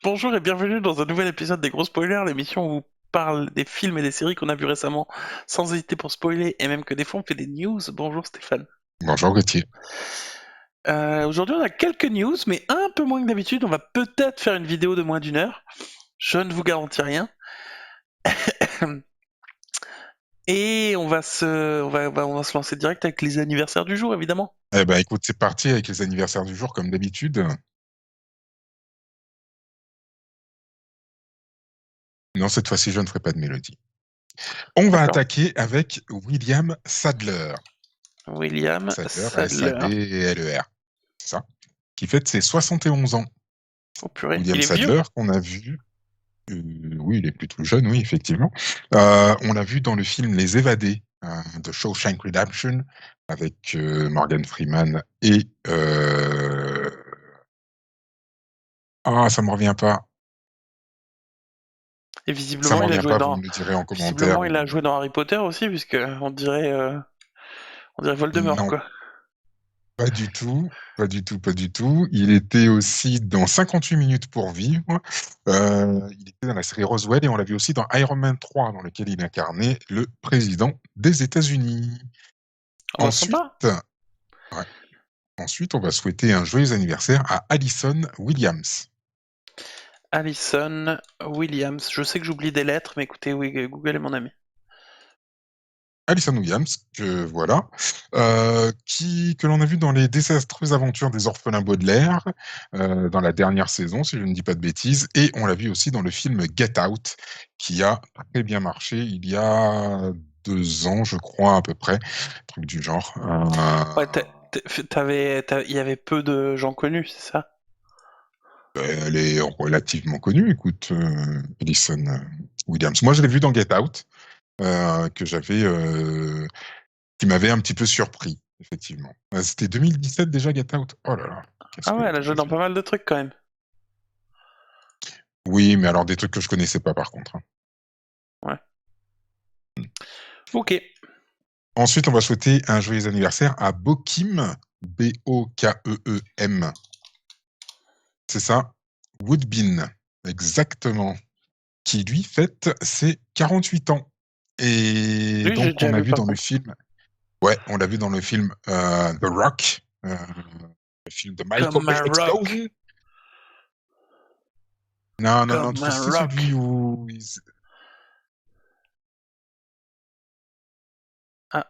Bonjour et bienvenue dans un nouvel épisode des Gros Spoilers, l'émission où on vous parle des films et des séries qu'on a vus récemment sans hésiter pour spoiler et même que des fois on fait des news. Bonjour Stéphane. Bonjour Gauthier. Aujourd'hui on a quelques news mais un peu moins que d'habitude. On va peut-être faire une vidéo de moins d'une heure. Je ne vous garantis rien. Et on va se lancer direct avec les anniversaires du jour évidemment. Eh ben écoute, c'est parti avec les anniversaires du jour comme d'habitude. Non, cette fois-ci, je ne ferai pas de mélodie. On va D'accord. attaquer avec William Sadler. William Sadler, Sadler. S-A-D-L-E-R. C'est ça. Qui fête ses 71 ans. Oh purée, William il est vieux. Sadler, qu'on a vu. Oui, il est plutôt jeune, oui, effectivement. On l'a vu dans le film Les Évadés de Shawshank Redemption avec Morgan Freeman et. Ah, ça me revient pas. Et Ça visiblement me il a revient joué pas, vous dans me le direz en commentaire. Visiblement, il a joué dans Harry Potter aussi, puisque on dirait Voldemort, Non, quoi. pas du tout. Pas du tout, pas du tout. Il était aussi dans 58 minutes pour vivre. Il était dans la série Roswell et on l'a vu aussi dans Iron Man 3, dans lequel il incarnait le président des États-Unis. Oh bah Ensuite, sympa. ouais, ensuite, on va souhaiter un joyeux anniversaire à Allison Williams. Allison Williams. Je sais que j'oublie des lettres, mais écoutez, oui, Google est mon ami. Alison Williams, voilà, que l'on a vu dans les désastreuses aventures des orphelins Baudelaire, dans la dernière saison, si je ne dis pas de bêtises, et on l'a vu aussi dans le film Get Out, qui a très bien marché il y a 2 ans, je crois, à peu près, truc du genre. Ouais, il y avait peu de gens connus, c'est ça? Elle est relativement connue, écoute, Alison Williams. Moi, je l'ai vu dans Get Out, que j'avais qui m'avait un petit peu surpris, effectivement. C'était 2017 déjà, Get Out? Oh là là, qu'est-ce Ah que ouais, le elle a temps joué passe dans pas vite. mal de trucs quand même. Oui, mais alors des trucs que je connaissais pas par contre, hein. Ouais. Ok. Ensuite, on va souhaiter un joyeux anniversaire à Bokeem, Bokeem. C'est ça, Woodbine, exactement, qui lui fête ses 48 ans. Et Lui, j'ai donc, déjà on a vu vu par dans le contre. film, ouais, on l'a vu dans le film The Rock, le film de Michael Comme Bay un rock. Explosion. Non, non, non, Comme tu un sais celui rock. où Ah,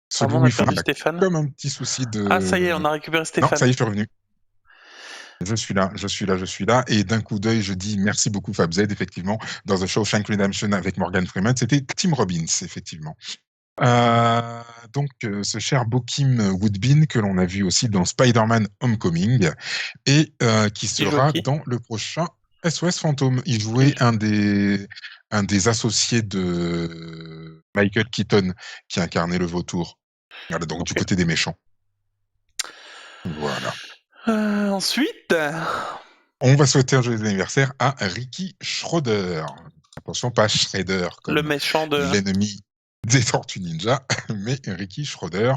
celui apparemment, on où a il faut perdu il a Stéphane. comme un petit souci Ah, ça y est, de. on a récupéré Non, ça Stéphane. y est, je suis revenu. Je suis là, je suis là, je suis là. Et d'un coup d'œil, je dis merci beaucoup Fab Z, effectivement, dans The Shawshank Redemption avec Morgan Freeman. C'était Tim Robbins, effectivement. Donc, ce cher Bokeem Woodbine, que l'on a vu aussi dans Spider-Man Homecoming, et qui Il joue à sera qui? dans le prochain SOS Fantôme. Il Il- jouait un des associés de Michael Keaton, qui incarnait le vautour. Voilà, donc du Ok. côté des méchants. Voilà. Ensuite, On va souhaiter un joyeux anniversaire à Ricky Schroeder. Attention, pas Shredder le comme méchant de. l'ennemi des Tortues Ninja, mais Ricky Schroeder,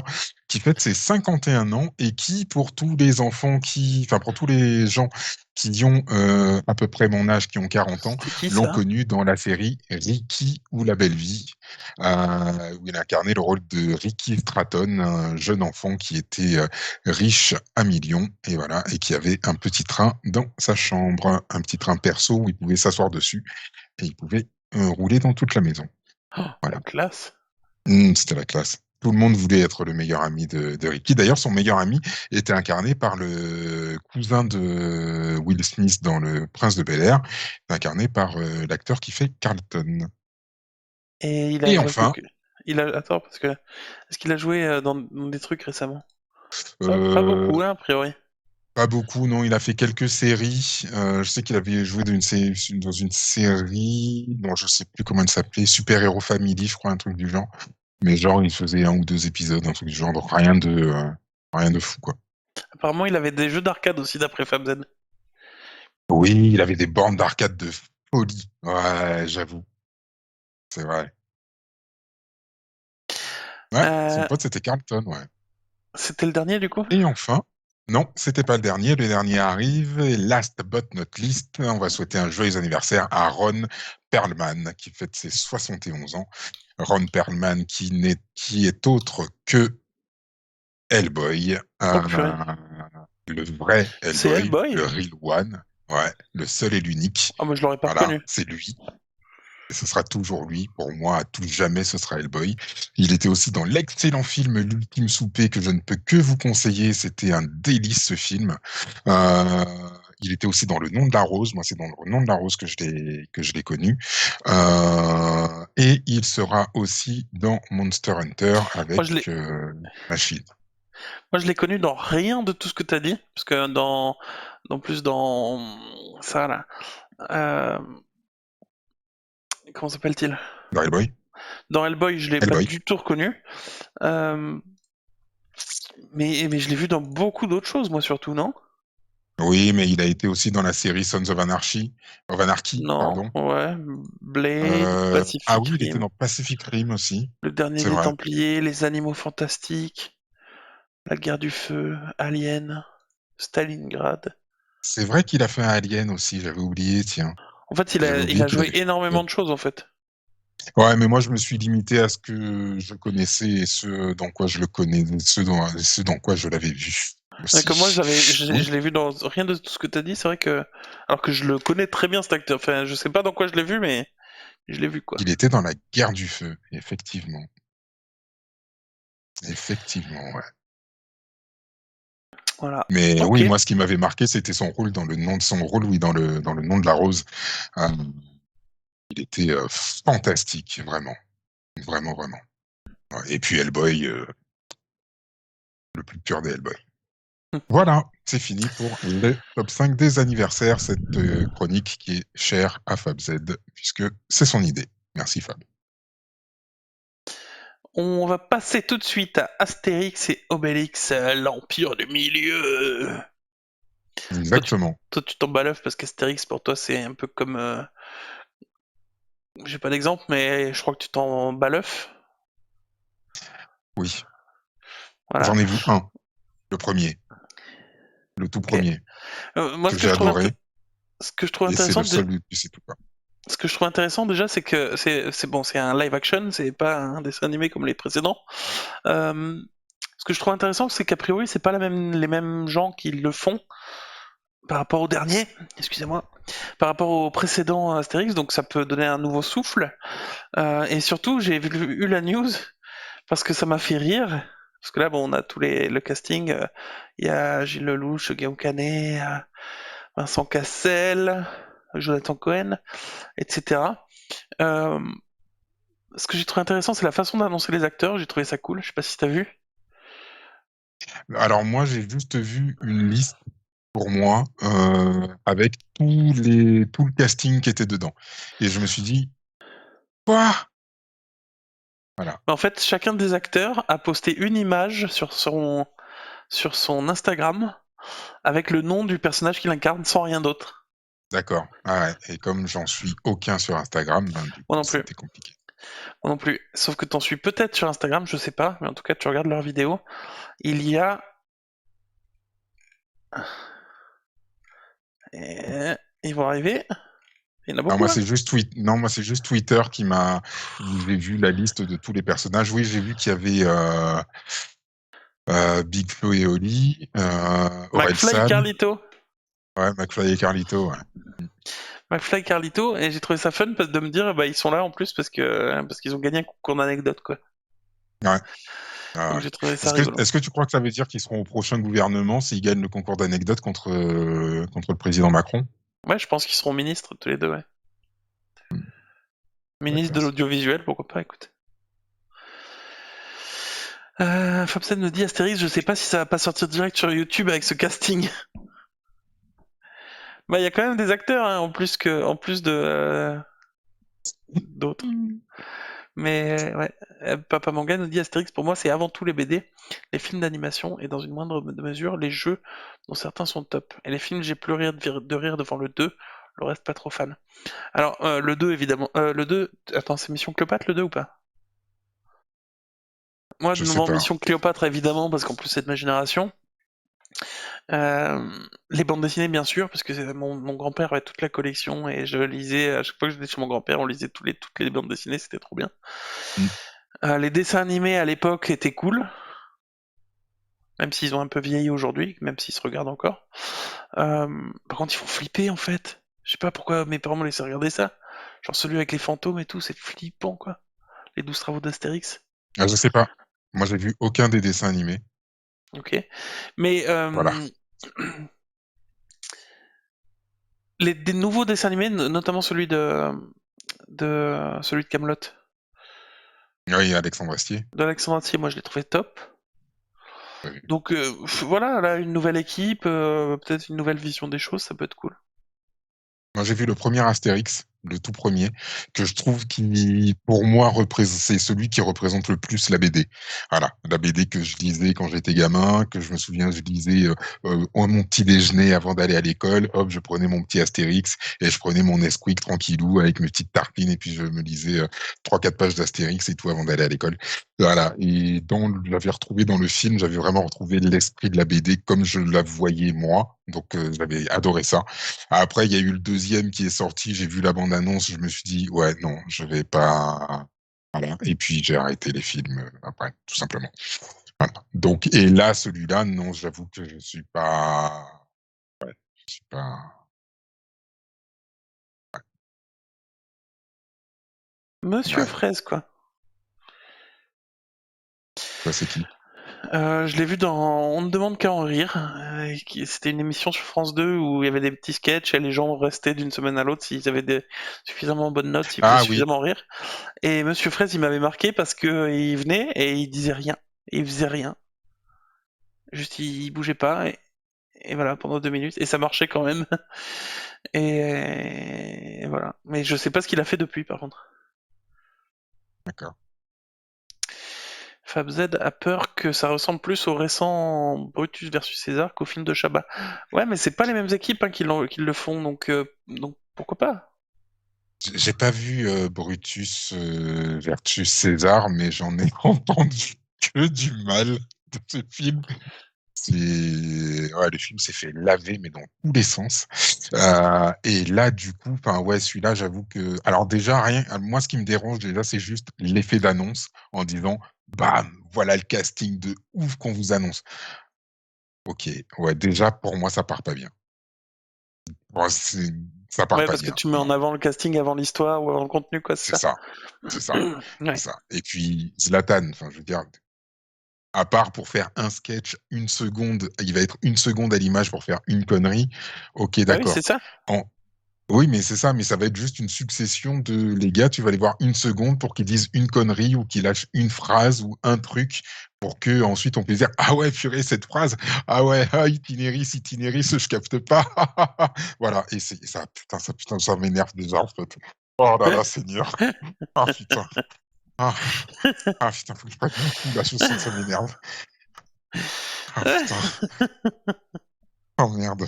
qui fête ses 51 ans et qui, pour tous les enfants enfin, pour tous les gens qui ont à peu près mon âge, qui ont 40 ans, C'était qui l'ont ça? connu dans la série Ricky ou la Belle Vie, où il incarnait le rôle de Ricky Stratton, un jeune enfant qui était riche à millions, et voilà, et qui avait un petit train dans sa chambre, un petit train perso où il pouvait s'asseoir dessus et il pouvait rouler dans toute la maison. Oh, la Voilà. classe. C'était la classe. Tout le monde voulait être le meilleur ami de Ricky. D'ailleurs, son meilleur ami était incarné par le cousin de Will Smith dans Le Prince de Bel-Air, incarné par l'acteur qui fait Carlton. Et il a Et joué enfin, beaucoup. Attends, parce que. Est-ce qu'il a joué dans des trucs récemment? Pas euh, beaucoup, hein, a priori. pas beaucoup, non, il a fait quelques séries. Je sais qu'il avait joué dans une série, dont je sais plus comment elle s'appelait, Super Hero Family, je crois, un truc du genre. Mais genre, il faisait 1 ou 2 épisodes, un truc du genre, donc rien de fou, quoi. Apparemment, il avait des jeux d'arcade aussi, d'après FabZ. Oui, il avait des bornes d'arcade de folie. Ouais, j'avoue, c'est vrai. Ouais, son Euh, pote, c'était Carlton, ouais. C'était le dernier, du coup? Et enfin, Non, c'était pas le dernier. Le dernier arrive. Et last but not least, on va souhaiter un joyeux anniversaire à Ron Perlman, qui fête ses 71 ans. Ron Perlman, qui est autre que Hellboy, Oh purée. le vrai C'est Hellboy, Hellboy? le real one, ouais, le seul et l'unique. Ah, moi je l'aurais pas Voilà, reconnu. c'est lui. Et ce sera toujours lui. Pour moi, à tout jamais, ce sera Hellboy. Il était aussi dans l'excellent film L'Ultime Souper que je ne peux que vous conseiller. C'était un délice, ce film. Euh, il était aussi dans Le Nom de la Rose. Moi, c'est dans Le Nom de la Rose que je l'ai connu. Et il sera aussi dans Monster Hunter Moi avec je l'ai Machine. moi je l'ai connu dans rien de tout ce que t'as dit, parce que dans plus dans ça là. Euh, Comment s'appelle-t-il? Dans Hellboy. Dans Hellboy, je l'ai pas Hellboy. du tout reconnu. Euh, mais je l'ai vu dans beaucoup d'autres choses, moi surtout, non? Oui, mais il a été aussi dans la série Sons of Anarchy, Non, pardon. ouais. Blade, Ah Pacific oui, il était Rim, dans Pacific Rim aussi. Le Dernier C'est des vrai. Templiers, Les Animaux Fantastiques, La Guerre du Feu, Alien, Stalingrad. C'est vrai qu'il a fait un Alien aussi, j'avais oublié, tiens. En fait, J'avais il oublié a qu'il joué avait fait. énormément de choses, en fait. Ouais, mais moi je me suis limité à ce que je connaissais et ce dans quoi je le connais, ce dans quoi je l'avais vu Comme moi, aussi. Oui, je l'ai vu dans rien de tout ce que t'as dit. C'est vrai que, alors que je le connais très bien cet acteur. Enfin, je sais pas dans quoi je l'ai vu, mais je l'ai vu quoi. il était dans la Guerre du Feu, effectivement. Effectivement, ouais. Voilà. Mais Ok. oui, moi ce qui m'avait marqué, c'était son rôle dans le nom de son rôle, oui, dans le nom de la rose. Euh, il était fantastique, vraiment. Vraiment, vraiment. Ouais, et puis Hellboy, le plus pur des Hellboy. Voilà, c'est fini pour le top 5 des anniversaires, cette chronique qui est chère à FabZ, puisque c'est son idée. Merci Fab. On va passer tout de suite à Astérix et Obélix, l'Empire du Milieu. Toi, tu Exactement. toi, tu t'en balèves parce qu'Astérix, pour toi, c'est un peu comme. J'ai pas d'exemple, mais je crois que tu t'en balèves. Oui. Voilà. J'en ai vu un, le premier, le tout Ok. premier, Moi, que j'ai adoré, ce que je trouve et c'est le intéressant, seul, et c'est tout. Quoi. ce que je trouve intéressant déjà, c'est que c'est bon, c'est un live action, c'est pas un dessin animé comme les précédents. Euh, Ce que je trouve intéressant, c'est qu'a priori, c'est pas les mêmes gens qui le font par rapport au dernier, excusez-moi, par rapport au précédent Astérix, donc ça peut donner un nouveau souffle. Et surtout, j'ai eu la news parce que ça m'a fait rire. Parce que là, bon, on a le casting. Il y a Gilles Lelouch, Guillaume Canet, Vincent Cassel, Jonathan Cohen, etc. Euh, Ce que j'ai trouvé intéressant, c'est la façon d'annoncer les acteurs. J'ai trouvé ça cool. Je sais pas si t'as vu. Alors moi, j'ai juste vu une liste pour moi avec tout le casting qui était dedans. Et je me suis dit, quoi? Voilà, En fait, chacun des acteurs a posté une image sur son Instagram avec le nom du personnage qu'il incarne sans rien d'autre. d'accord. Ah ouais. Et comme j'en suis aucun sur Instagram, ben, du Moi coup, non plus. c'était compliqué. Moi non plus. Sauf que t'en suis peut-être sur Instagram, je sais pas, mais en tout cas, tu regardes leurs vidéos. Il y a. Ils vont arriver. Il y en a Ah, beaucoup moi, là. c'est juste Non, moi, c'est juste Twitter qui m'a. Où j'ai vu la liste de tous les personnages. Oui, j'ai vu qu'il y avait Big Flo et Oli, McFly et Orelsan, Carlito. ouais, McFly et Carlito. Ouais. McFly et Carlito, et j'ai trouvé ça fun de me dire, bah ils sont là en plus parce qu'ils ont gagné un concours d'anecdotes quoi. Ouais, ouais, Donc ouais. j'ai trouvé ça rigolo. Est-ce que tu crois que ça veut dire qu'ils seront au prochain gouvernement s'ils gagnent le concours d'anecdotes contre le président Macron? Ouais, je pense qu'ils seront ministres tous les deux, ouais. Hmm, Ministre de d'accord. l'audiovisuel, pourquoi pas, écoute. Fabsen me dit Astérix, je sais pas si ça va pas sortir direct sur YouTube avec ce casting. Bah il y a quand même des acteurs hein, en plus de d'autres. Mais ouais, Papa Manga nous dit Astérix pour moi c'est avant tout les BD, les films d'animation et dans une moindre mesure les jeux dont certains sont top. Et les films j'ai pleuré de rire devant le 2, le reste pas trop fan. Alors le 2 évidemment, le 2, attends c'est Mission Cléopâtre le 2 ou pas? Moi Je sais devant pas. Mission Cléopâtre évidemment parce qu'en plus c'est de ma génération. Les bandes dessinées, bien sûr, parce que mon grand-père avait toute la collection et je lisais, à chaque fois que j'étais chez mon grand-père, on lisait toutes les bandes dessinées, c'était trop bien. Mm. Les dessins animés à l'époque étaient cool, même s'ils ont un peu vieilli aujourd'hui, même s'ils se regardent encore. Par contre, ils font flipper en fait. Je sais pas pourquoi mes parents me laissaient regarder ça. Genre celui avec les fantômes et tout, c'est flippant quoi. Les 12 travaux d'Astérix. Ah, je sais pas. Moi, j'ai vu aucun des dessins animés. Ok. Mais Voilà. des nouveaux dessins animés, notamment celui de Camelot, Oui, Alexandre Astier. d'Alexandre Astier, moi je l'ai trouvé top. Ouais. Donc voilà, là une nouvelle équipe, peut-être une nouvelle vision des choses, ça peut être cool. Moi, j'ai vu le premier Astérix, le tout premier, que je trouve qui, pour moi, c'est celui qui représente le plus la BD. Voilà, la BD que je lisais quand j'étais gamin, que je me souviens, je lisais mon petit déjeuner avant d'aller à l'école. Hop, je prenais mon petit Astérix et je prenais mon Nesquik tranquillou avec mes petites tartines et puis je me lisais 3-4 pages d'Astérix et tout avant d'aller à l'école. Voilà, et j'avais retrouvé dans le film, j'avais vraiment retrouvé l'esprit de la BD comme je la voyais moi. Donc, j'avais adoré ça. Après, il y a eu le deuxième qui est sorti, j'ai vu la bande-annonce, je me suis dit, ouais, non, je vais pas. Voilà. Et puis, j'ai arrêté les films après, tout simplement. Voilà. Donc, et là, celui-là, non, j'avoue que je suis pas. Ouais, je suis pas. Monsieur Ouais. Fraise, quoi. Ça, c'est qui? Je l'ai vu dans On ne demande qu'à en rire. C'était une émission sur France 2 où il y avait des petits sketchs et les gens restaient d'une semaine à l'autre s'ils avaient des suffisamment bonnes notes, s'ils faisaient Ah oui, suffisamment rire. Et Monsieur Fraise, il m'avait marqué parce que il venait et il disait rien. Et il faisait rien. Juste, il bougeait pas et voilà, pendant 2 minutes. Et ça marchait quand même. Et voilà. Mais je sais pas ce qu'il a fait depuis, par contre. d'accord. FabZ a peur que ça ressemble plus au récent Brutus versus César qu'au film de Chabat. Ouais, mais c'est pas les mêmes équipes hein, qui le font, donc pourquoi pas. J'ai pas vu Brutus versus César, mais j'en ai entendu que du mal de ce film. Ouais, le film s'est fait laver, mais dans tous les sens. Et là, du coup, enfin ouais, celui-là, j'avoue que. Alors déjà, rien. Moi, ce qui me dérange déjà, c'est juste l'effet d'annonce en disant, bam, voilà le casting de ouf qu'on vous annonce. Ok, ouais, déjà pour moi, ça part pas bien. Bon, ça part Ouais, pas parce que bien. tu mets en Non, avant le casting avant l'histoire ou avant le contenu, quoi, c'est c'est ça. ça, c'est ça, c'est Ouais. ça. Et puis Zlatan, enfin, je veux dire, à part pour faire un sketch, une seconde, il va être une seconde à l'image pour faire une connerie. Ok, Bah oui, c'est d'accord. ça. En, Oui, mais c'est ça, mais ça va être juste une succession de les gars, tu vas les voir une seconde pour qu'ils disent une connerie ou qu'ils lâchent une phrase ou un truc pour que ensuite on puisse dire ah ouais purée cette phrase ah ouais ah, itinéris je capte pas voilà et c'est ça m'énerve déjà en fait oh là là Seigneur ah putain ah, ah putain faut que je prenne un coup là je sens que ça m'énerve ah putain oh merde.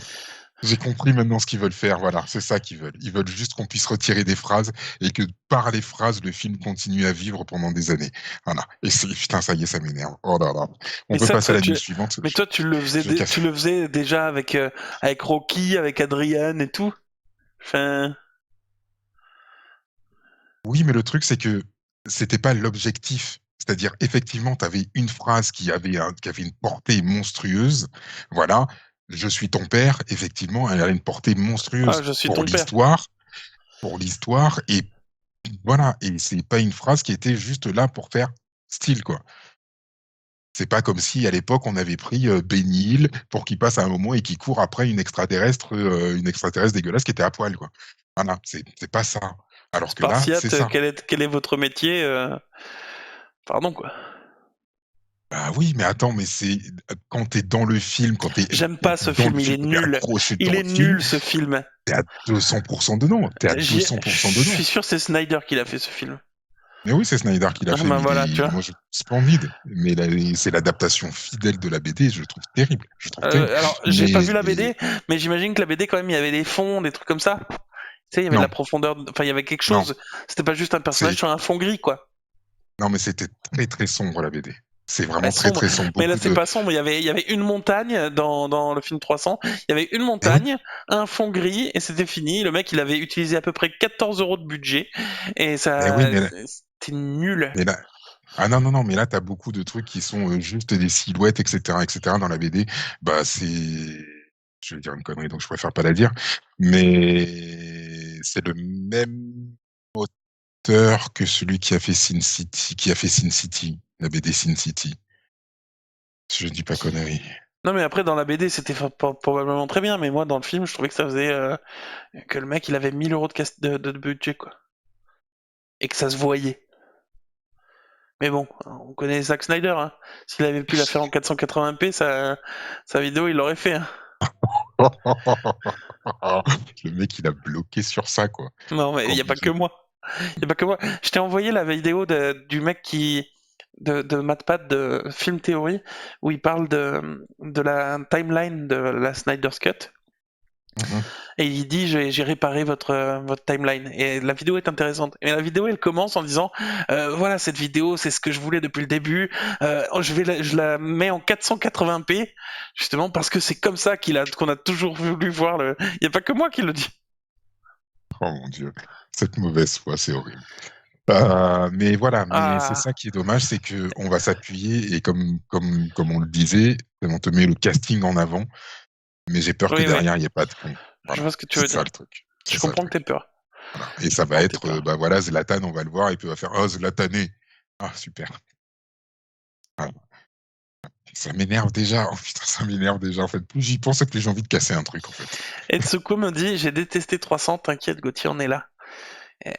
J'ai compris maintenant ce qu'ils veulent faire, voilà, c'est ça qu'ils veulent. Ils veulent juste qu'on puisse retirer des phrases et que par les phrases, le film continue à vivre pendant des années. Voilà. Et putain, ça y est, ça m'énerve. Oh là là. On Mais peut ça, passer à la news suivante. mais toi, Je vais tu casser. le faisais déjà avec Rocky, avec Adrian et tout. Enfin, Oui, mais le truc, c'est que c'était pas l'objectif. C'est-à-dire, effectivement, tu avais une phrase qui avait une portée monstrueuse. Voilà. Je suis ton père, effectivement, elle a une portée ah, monstrueuse je suis ton père. pour l'histoire, et voilà, et c'est pas une phrase qui était juste là pour faire style, quoi. C'est pas comme si à l'époque on avait pris Benny Hill pour qu'il passe à un moment et qu'il court après une extraterrestre dégueulasse qui était à poil, quoi. Voilà, c'est pas ça. Alors que là, c'est Spartiate, ça. quel est votre métier Pardon, quoi. Bah oui, mais attends, mais c'est quand t'es dans le film, quand t'es J'aime pas ce dans le film, il film, est quand t'es nul. accroché Il dans est le film, nul, ce film. t'es à 200% dedans. T'es à 200% Je dedans. suis sûr que c'est Snyder qui l'a fait, ce film. Mais oui, c'est Snyder qui l'a Ah fait, ben mais voilà, tu vois. moi je splendide. Mais c'est l'adaptation fidèle de la BD, je le trouve terrible. Je le trouve terrible. Alors, j'ai pas Mais vu la BD, mais j'imagine que la BD, quand même, il y avait des fonds, des trucs comme ça. Tu sais, il y avait de la non, profondeur, enfin, il y avait quelque non, chose. C'était pas juste un personnage c'est sur un fond gris, quoi. non, mais c'était très très sombre la BD. C'est Ouais, vraiment très sombre. très sombre. Mais là, Beaucoup c'est de. pas sombre. Il y avait une montagne dans le film 300. Il y avait une Eh oui, montagne, un fond gris, et c'était fini. Le mec, il avait utilisé à peu près 14 euros de budget. Et eh oui, ça, c'était nul. mais là. Ah non, non, non, mais là, t'as beaucoup de trucs qui sont juste des silhouettes, etc., dans la BD. Bah, c'est. Je vais dire une connerie, donc je préfère pas la dire. Mais c'est le même auteur que celui qui a fait Sin City, la BD Sin City. Si je ne dis pas connerie. Non, mais après, dans la BD, c'était probablement très bien. Mais moi, dans le film, je trouvais que ça faisait que le mec, il avait 1000 euros de budget, quoi. Et que ça se voyait. Mais bon, on connaît Zack Snyder, hein. S'il avait pu la faire en 480p, sa vidéo, il l'aurait fait, hein. Le mec, il a bloqué sur ça, quoi. Non, mais il Comme n'y a on pas que dit. moi. Il y a pas que moi. Je t'ai envoyé la vidéo du mec de MatPat de Film Theory où il parle de la timeline de la Snyder's Cut Mhm. et il dit j'ai réparé votre timeline et la vidéo est intéressante. Et la vidéo elle commence en disant voilà cette vidéo c'est ce que je voulais depuis le début. Je la mets en 480p justement parce que c'est comme ça qu'on a toujours voulu voir le. Il y a pas que moi qui le dis. Oh mon Dieu. Cette mauvaise foi, c'est horrible. Mais voilà, mais c'est ça Ah qui est dommage, c'est que on va s'appuyer et comme on le disait, on te met le casting en avant, mais j'ai peur que oui oui, derrière il n'y ait pas de fond. je Voilà, vois ce que tu c'est veux ça dire. le truc. C'est Je ça le comprends que t'aies truc. peur. Voilà. Et Je ça va comprends que t'aies être, peur. bah voilà, Zlatan, on va le voir, il peut faire, oh Zlatané. Ah super. Voilà. Ça m'énerve déjà. Oh putain, ça m'énerve déjà. En fait, plus j'y pense, plus j'ai envie de casser un truc en fait. Etsuko me dit j'ai détesté 300, t'inquiète Gauthier, on est là. Et-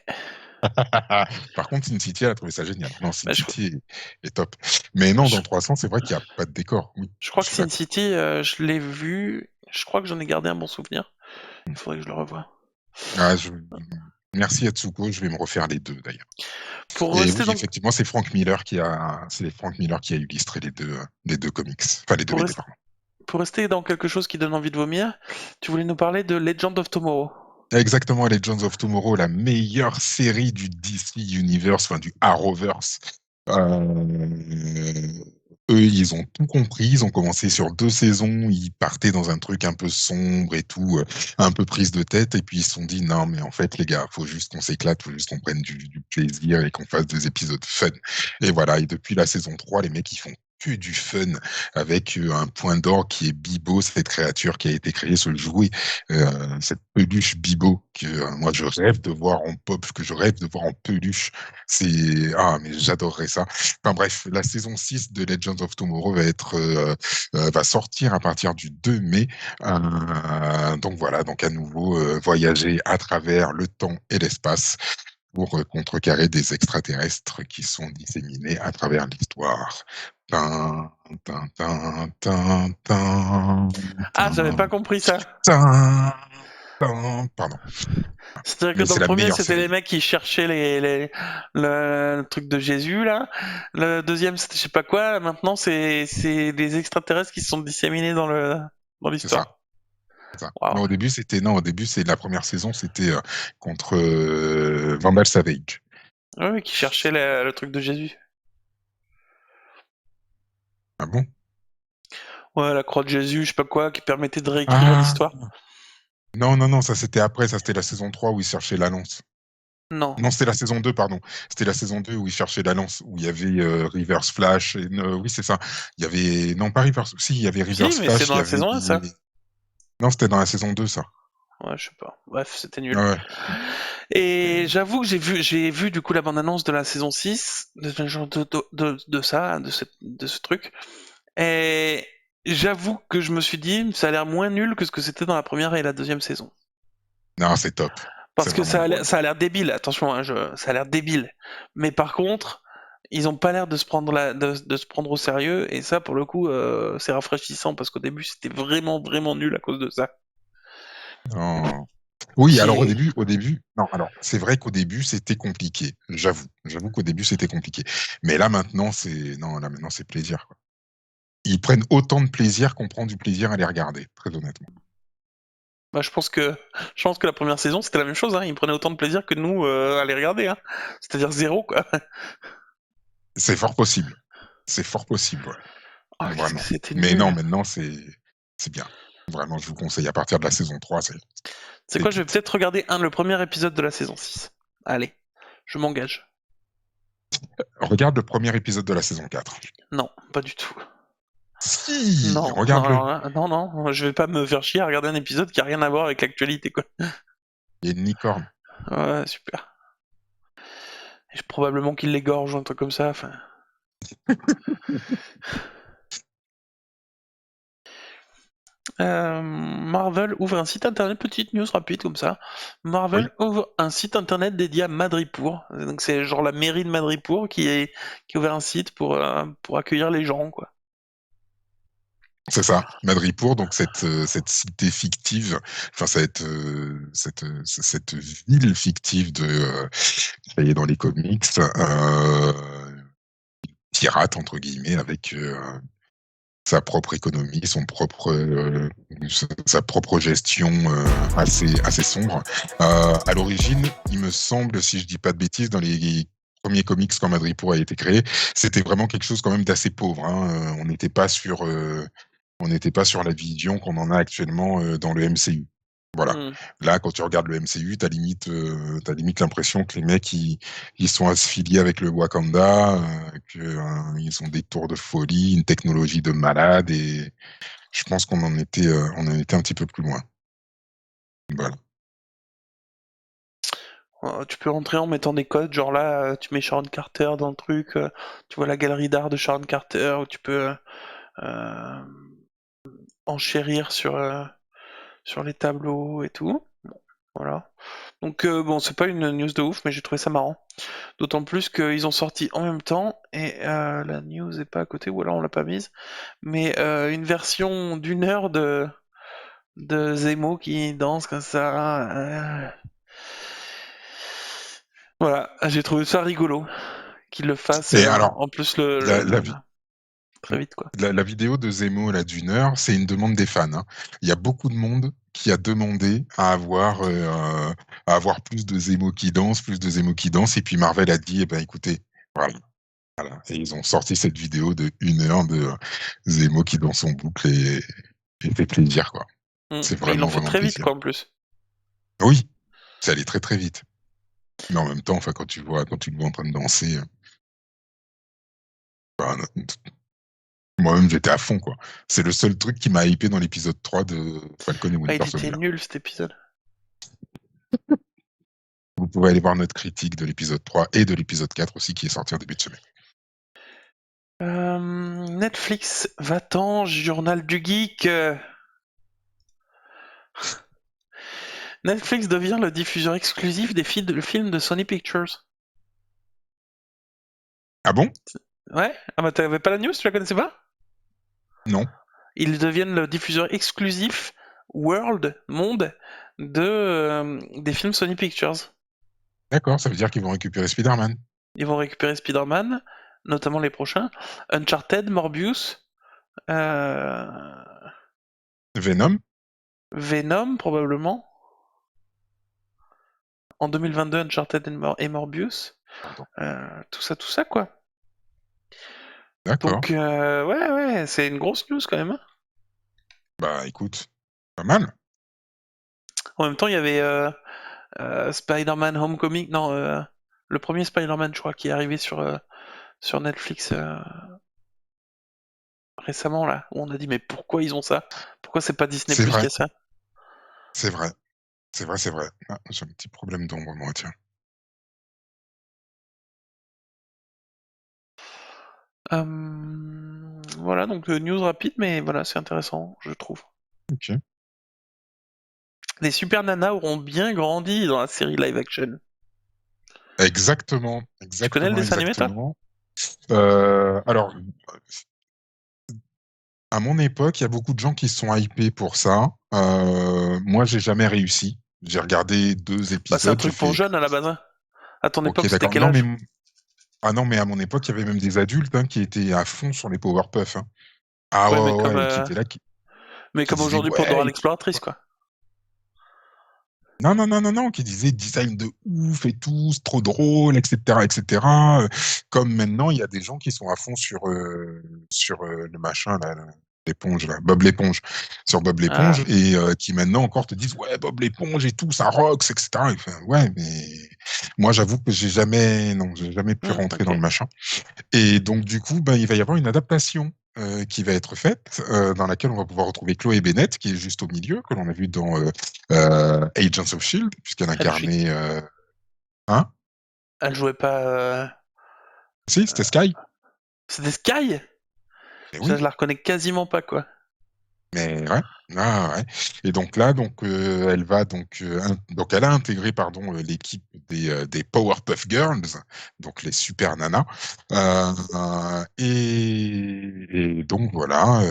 Par contre, Sin City, elle a trouvé ça génial. Non, Sin bah, City est top. Mais non, je- dans 300, c'est vrai qu'il n'y a pas de décor. Oui, je crois je que suis Sin d'accord. City, je l'ai vu. Je crois que j'en ai gardé un bon souvenir. Il faudrait que je le revoie. Ah, merci Atsuko, je vais me refaire les deux d'ailleurs. Pour Et rester oui, dans, effectivement, c'est Frank Miller qui a illustré les deux comics, enfin les deux pour, BD, res- pardon. pour rester dans quelque chose qui donne envie de vomir, tu voulais nous parler de Legend of Tomorrow. Exactement, Legends of Tomorrow, la meilleure série du DC Universe, enfin du Arrowverse. Euh, Eux, ils ont tout compris. Ils ont commencé sur 2 saisons. Ils partaient dans un truc un peu sombre et tout, un peu prise de tête. Et puis ils se sont dit non, mais en fait, les gars, faut juste qu'on s'éclate, faut juste qu'on prenne du plaisir et qu'on fasse des épisodes fun. Et voilà. Et depuis la saison 3, les mecs, ils font que du fun avec un point d'or qui est Bibo, cette créature qui a été créée, ce jouet, cette peluche Bibo que moi je rêve de voir en pop, que je rêve de voir en peluche. Mais j'adorerais ça. Enfin bref, la saison 6 de Legends of Tomorrow va sortir à partir du 2 mai. Donc voilà, donc à nouveau voyager à travers le temps et l'espace pour contrecarrer des extraterrestres qui sont disséminés à travers l'histoire. Tin, tin, tin, tin, tin, Ah, j'avais tin, pas compris ça. tin, tin. Pardon. C'est-à-dire que Mais dans c'est le la premier, meilleure c'était les série. mecs qui cherchaient le truc de Jésus, là. Le deuxième, c'était je sais pas quoi. Maintenant, c'est des extraterrestres qui se sont disséminés dans C'est ça. l'histoire. C'est ça. Waouh. Non, au début, c'est la première saison, c'était contre Vandal Savage. Ouais, ouais, qui cherchaient le truc de Jésus. Ah bon? Ouais, la croix de Jésus, je sais pas quoi, qui permettait de réécrire Ah! l'histoire. Non, non, non, ça c'était après, ça c'était la saison 3 où ils cherchaient la lance. Non. Non, c'était la saison 2, pardon. C'était la saison 2 où ils cherchaient la lance, où il y avait Reverse Flash. Oui, c'est ça. Il y avait. Non, pas Reverse. Si, il y avait Si, Reverse mais c'est Flash, dans il y la avait. saison 1, ça. Non, c'était dans la saison 2, ça. Ouais, je sais pas. Bref, c'était nul. Ouais. Et Ouais. j'avoue que j'ai vu du coup la bande-annonce de la saison 6, de ce genre de ça, de ce truc. Et j'avoue que je me suis dit, ça a l'air moins nul que ce que c'était dans la première et la deuxième saison. Non, c'est top. C'est Parce que vraiment drôle. ça a l'air débile, attention, hein, ça a l'air débile. Mais par contre, ils ont pas l'air de se prendre de se prendre au sérieux, et ça, pour le coup, c'est rafraîchissant, parce qu'au début, c'était vraiment, vraiment nul à cause de ça. Non. Oui, alors J'ai... non, alors c'est vrai qu'au début c'était compliqué, j'avoue. J'avoue qu'au début c'était compliqué. Mais là maintenant c'est plaisir, quoi. Ils prennent autant de plaisir qu'on prend du plaisir à les regarder, très honnêtement. Bah, je pense que la première saison, c'était la même chose, hein. Ils prenaient autant de plaisir que nous à les regarder, hein. C'est-à-dire zéro, quoi. C'est fort possible. C'est fort possible, ouais. Ah, qu'est-ce que Vraiment. c'était Mais non, nul. maintenant, c'est bien. Vraiment, je vous conseille. À partir de la saison 3, c'est C'est quoi, je vais pépite. peut-être regarder le premier épisode de la saison 6. Allez, je m'engage. Regarde le premier épisode de la saison 4. Non, pas du tout. Si, Non, non, regarde-le. alors là, non, non, je vais pas me faire chier à regarder un épisode qui a rien à voir avec l'actualité, quoi. Il y a une licorne. Ouais, super. Et probablement qu'il l'égorge ou un truc comme ça, enfin... Marvel ouvre un site internet, petite news rapide comme ça. Marvel Oui, ouvre un site internet dédié à Madripoor. Donc c'est genre la mairie de Madripoor qui a ouvert un site pour accueillir les gens, quoi. c'est ça. Madripoor, donc cette cité fictive, enfin cette ville fictive de ça y est, dans les comics, pirate entre guillemets, avec sa propre économie, sa propre gestion assez sombre. À l'origine, il me semble, si je dis pas de bêtises, dans les premiers comics quand Madripoor a été créé, c'était vraiment quelque chose quand même d'assez pauvre, hein. On n'était pas sur la vision qu'on en a actuellement dans le MCU. Voilà. Hmm. Là, quand tu regardes le MCU, t'as limite l'impression que les mecs ils sont affiliés avec le Wakanda, ils ont des tours de folie, une technologie de malade, et je pense on en était un petit peu plus loin. Voilà. Tu peux rentrer en mettant des codes, genre là, tu mets Sharon Carter dans le truc, tu vois la galerie d'art de Sharon Carter, ou tu peux euh, enchérir sur les tableaux et tout. Bon, voilà. Donc bon, c'est pas une news de ouf, mais j'ai trouvé ça marrant. D'autant plus qu'ils ont sorti en même temps, et la news est pas à côté, ou alors on l'a pas mise, mais une version d'1 heure de Zemo qui danse comme ça. Voilà, j'ai trouvé ça rigolo qu'ils le fassent Et alors, en plus la, la, vi- très vite, quoi. la vidéo de Zemo, là, d'1 heure, c'est une demande des fans, hein. Il y a beaucoup de monde qui a demandé à avoir plus de Zemo qui danse, plus de Zemo qui danse, et puis Marvel a dit, eh ben, écoutez, voilà. Voilà. Et ils ont sorti cette vidéo de 1 heure de Zemo qui danse en boucle et fait plaisir, quoi. C'est Mais ils l'ont vraiment, fait vraiment très vite, plaisir. quoi, en plus. Oui, ça allait très très vite. Mais en même temps, enfin, quand tu le vois en train de danser, bah, moi-même j'étais à fond, quoi. C'est le seul truc qui m'a hypé dans l'épisode 3 de Falcon et Ah, il Winter était Soldier. nul, cet épisode. Vous pouvez aller voir notre critique de l'épisode 3 et de l'épisode 4 aussi qui est sorti en début de semaine. Netflix, va-t'en, journal du geek. Netflix devient le diffuseur exclusif des films de Sony Pictures. Ah bon? Ouais? Ah bah t'avais pas la news, tu la connaissais pas? Non. Ils deviennent le diffuseur exclusif monde des films Sony Pictures. D'accord, ça veut dire qu'ils vont récupérer Spider-Man. Ils vont récupérer Spider-Man, notamment les prochains, Uncharted, Morbius, euh, Venom? Venom probablement. En 2022, Uncharted et Morbius. Pardon. Tout ça quoi. D'accord. Donc ouais, ouais, c'est une grosse news quand même, hein. Bah écoute, pas mal. En même temps, il y avait Spider-Man Homecoming, non, le premier Spider-Man, je crois, qui est arrivé sur Netflix récemment, là, où on a dit, mais pourquoi ils ont ça? Pourquoi c'est pas Disney C'est Plus qui vrai, a ça? c'est vrai, c'est vrai, c'est vrai. Ah, j'ai un petit problème d'ombre, moi, tiens. Voilà, donc news rapide, mais voilà, c'est intéressant, je trouve. Ok. Les super nanas auront bien grandi dans la série live action. Exactement, Tu connais le exactement, dessin animé, toi? exactement. Alors, à mon époque, il y a beaucoup de gens qui se sont hypés pour ça. Moi, j'ai jamais réussi. J'ai regardé 2 épisodes, Bah, c'est un j'ai truc pour fait, jeunes à la base, hein. À ton ok, époque, c'était d'accord. quel Non, mais âge? ah non, mais à mon époque, il y avait même des adultes, hein, qui étaient à fond sur les Powerpuff, hein. Ah Ouais, ouais, ouais, ouais, et qui étaient là, mais qui comme disaient aujourd'hui pour Dora ouais. l'exploratrice, quoi. Non, non, non, non, non, qui disait design de ouf et tout, c'est trop drôle, etc., etc. Comme maintenant, il y a des gens qui sont à fond sur le machin, là, l'éponge, là, Bob l'éponge, sur Bob l'éponge, Ah, et qui maintenant encore te disent, ouais, Bob l'éponge et tout, ça rocks, etc. Enfin, ouais, mais moi, j'avoue que non, j'ai jamais pu rentrer ok. dans le machin. Et donc, du coup, ben, il va y avoir une adaptation qui va être faite, dans laquelle on va pouvoir retrouver Chloé Bennett, qui est juste au milieu, que l'on a vu dans Agents of Shield, puisqu'elle Elle, jouait- incarnait. Hein? elle jouait pas. Si, c'était Sky. C'était Sky? Mais Je oui, la reconnais quasiment pas, quoi. mais ouais. Ah, ouais. Et donc là, donc elle va donc elle a intégré pardon l'équipe des Powerpuff Girls, donc les super nanas. Et donc voilà.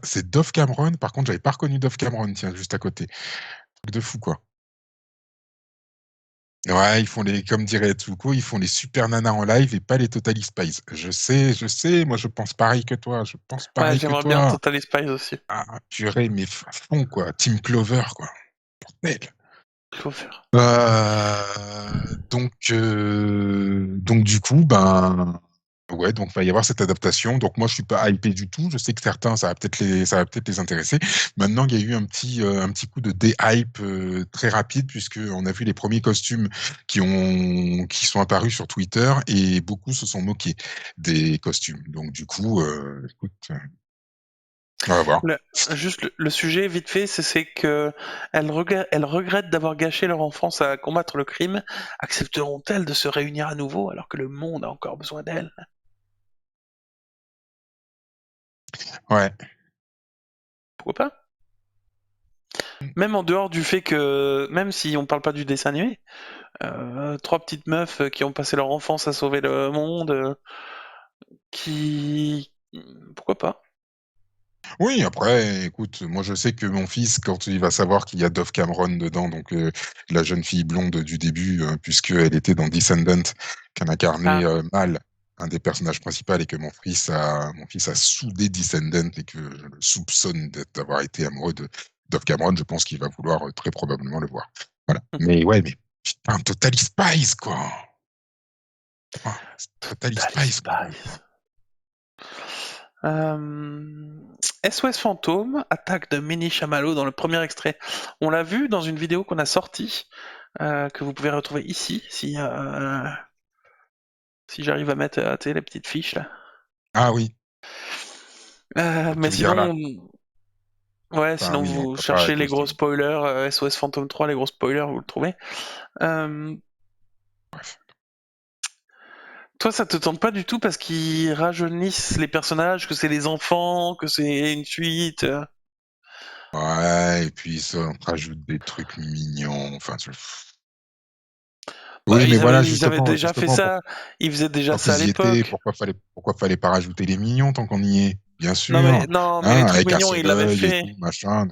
C'est Dove Cameron. Par contre, j'avais pas reconnu Dove Cameron, tiens, juste à côté. Truc de fou, quoi. Ouais, comme dirait Tsuko, ils font les super nanas en live et pas les Totally Spies. Je sais, moi je pense pareil que toi, je pense Ouais, pareil que j'aimerais bien toi. Total Spies aussi. Ah, purée, mais à fond, quoi. Team Clover, quoi. Bordel. Clover. Donc du coup, ben, ouais, donc va y avoir cette adaptation. Donc moi, je suis pas hypé du tout. Je sais que certains, ça va peut-être les intéresser. Maintenant, il y a eu un petit coup de déhype très rapide puisque on a vu les premiers costumes qui sont apparus sur Twitter et beaucoup se sont moqués des costumes. Donc du coup, écoute, on va voir. Le- Juste le sujet, vite fait, c'est que elles regrettent d'avoir gâché leur enfance à combattre le crime. Accepteront-elles de se réunir à nouveau alors que le monde a encore besoin d'elles? Ouais. Pourquoi pas? Même en dehors du fait que, même si on parle pas du dessin animé, trois petites meufs qui ont passé leur enfance à sauver le monde, qui... Pourquoi pas? Oui, après, écoute, moi je sais que mon fils, quand il va savoir qu'il y a Dove Cameron dedans, donc la jeune fille blonde du début, puisqu'elle était dans Descendant, qu'elle incarnait Ah, Mal, un des personnages principaux, et que mon fils a soudé Descendant et que je le soupçonne d'avoir été amoureux de Dove Cameron, je pense qu'il va vouloir très probablement le voir. Voilà. Mais ouais, mais putain, Totally Spies, quoi. Ah, Totally Tally Spies, quoi. Spies. SOS Fantôme, attaque de Mini Chamallow dans le premier extrait. On l'a vu dans une vidéo qu'on a sortie, que vous pouvez retrouver ici, si j'arrive à mettre les petites fiches là. Ah oui, Mais tu veux dire là. sinon, ouais, Enfin sinon oui, on vous peut pas cherchez les gros costume. spoilers, SOS Fantôme 3, les gros spoilers, vous le trouvez. Euh, Bref. Toi, ça te tente pas du tout parce qu'ils rajeunissent les personnages, que c'est les enfants, que c'est une suite. Ouais, et puis ça, on rajoute des trucs mignons. Enfin, Bah, oui, mais voilà, ils avaient déjà fait justement, ça, ils faisaient déjà tant ça à qu'ils y étaient, l'époque. pourquoi fallait pas rajouter les mignons tant qu'on y est? Bien Non sûr, mais non, mais les hein, trucs avec un mignons, seul ils l'avaient œil et fait. tout, machin.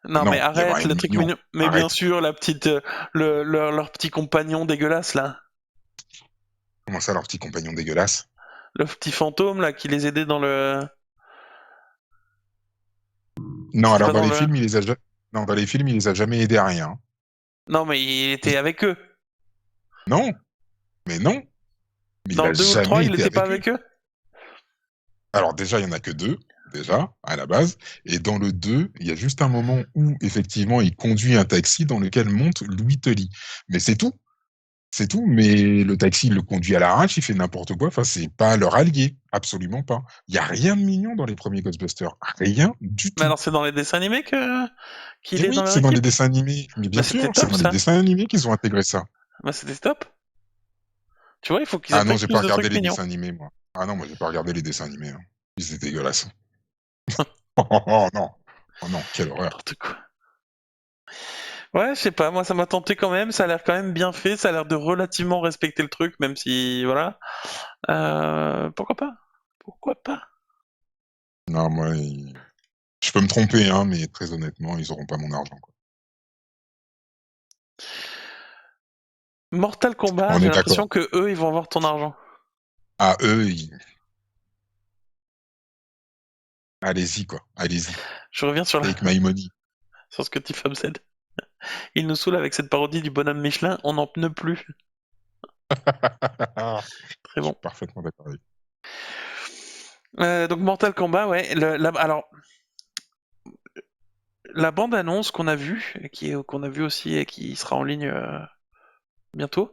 Non mais Non, il y avait arrête, rien de les trucs mignon. mignons. Mais bien Arrête. sûr, la petite, leur petit compagnon dégueulasse là, Comment ça, leur petit compagnon dégueulasse? le petit fantôme là qui les aidait dans le. Non, C'était alors pas dans dans les le. films, non, dans les films, il les a jamais aidés à rien. Non mais il était Il- avec eux. Non, non, mais il Dans a le 2 ou le 3, jamais il été était pas avec eux. avec eux. Alors déjà, il y en a que deux, déjà, à la base. Et dans le 2, il y a juste un moment où, effectivement, il conduit un taxi dans lequel monte Louis Tully. Mais c'est tout. C'est tout. Mais le taxi, il le conduit à l'arrache, il fait n'importe quoi. Enfin, c'est pas leur allié. Absolument pas. Il y a rien de mignon dans les premiers Ghostbusters. Rien du Mais tout. alors c'est dans les dessins animés que qu'il Et est oui, dans leur c'est dans les équipe. dessins animés. Mais Bah bien c'était sûr, c'est top dans les ça. dessins animés qu'ils ont intégré ça. Bah c'était top. Tu vois, il faut qu'ils Ah non, intègrent j'ai pas plus de regardé trucs les mignons. dessins animés, moi. Ah non, moi, j'ai pas regardé les dessins animés, hein. Ils étaient dégueulasses. Oh non. Oh non, quelle horreur. N'importe quoi. Ouais, je sais pas, moi ça m'a tenté quand même, ça a l'air quand même bien fait, ça a l'air de relativement respecter le truc, même si, voilà. Pourquoi pas? Pourquoi pas? Non, moi, je peux me tromper, hein, mais très honnêtement, ils auront pas mon argent, quoi. Mortal Kombat, On j'ai est d'accord. l'impression que eux, ils vont avoir ton argent. Ah, eux, allez-y, quoi. Allez-y. Je reviens sur, Take my money. sur ce que dit Fab Z. Il nous saoule avec cette parodie du bonhomme Michelin, on n'en peut plus. Très Je suis bon. parfaitement d'accord avec. Donc Mortal Kombat, ouais. Alors, la bande-annonce qu'on a vue, qu'on a vue aussi et qui sera en ligne bientôt,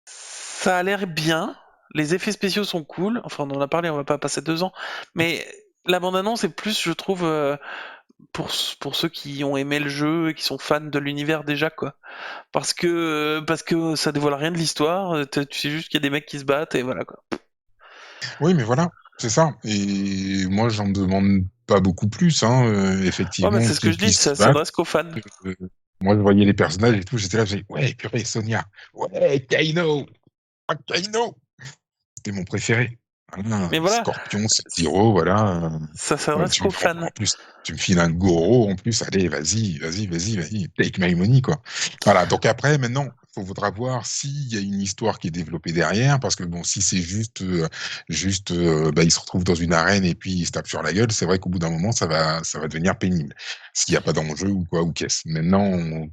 ça a l'air bien. Les effets spéciaux sont cool. Enfin, on en a parlé, on va pas passer 2 ans. Mais la bande-annonce est plus, je trouve, pour ceux qui ont aimé le jeu et qui sont fans de l'univers déjà, quoi. Parce que ça dévoile rien de l'histoire. Tu sais juste qu'il y a des mecs qui se battent et voilà, quoi. Oui, mais voilà, c'est ça. Et moi, j'en demande pas beaucoup plus, hein, Ouais, mais effectivement, c'est ce que qu'ils je dis, puissent se ça battre. s'adresse qu'aux fans. Heu, Moi, je voyais les personnages et tout, j'étais là, je faisais: «Ouais, purée, Sonia, ouais, Kano, ah Kano!» C'était mon préféré. Voilà, Mais voilà, Scorpion, Sub-Zero, voilà, ça s'adresse tu me qu'aux prends fans. en plus, tu me files un Goro en plus, allez, vas-y, vas-y, vas-y, vas-y, take my money, quoi. Voilà, donc après, maintenant, il faudra voir s'il y a une histoire qui est développée derrière, parce que bon, si c'est juste, bah, ils se retrouvent dans une arène et puis ils se tapent sur la gueule, c'est vrai qu'au bout d'un moment, ça va devenir pénible. S'il y a pas d'enjeu ou quoi ou qu'est-ce. Maintenant, on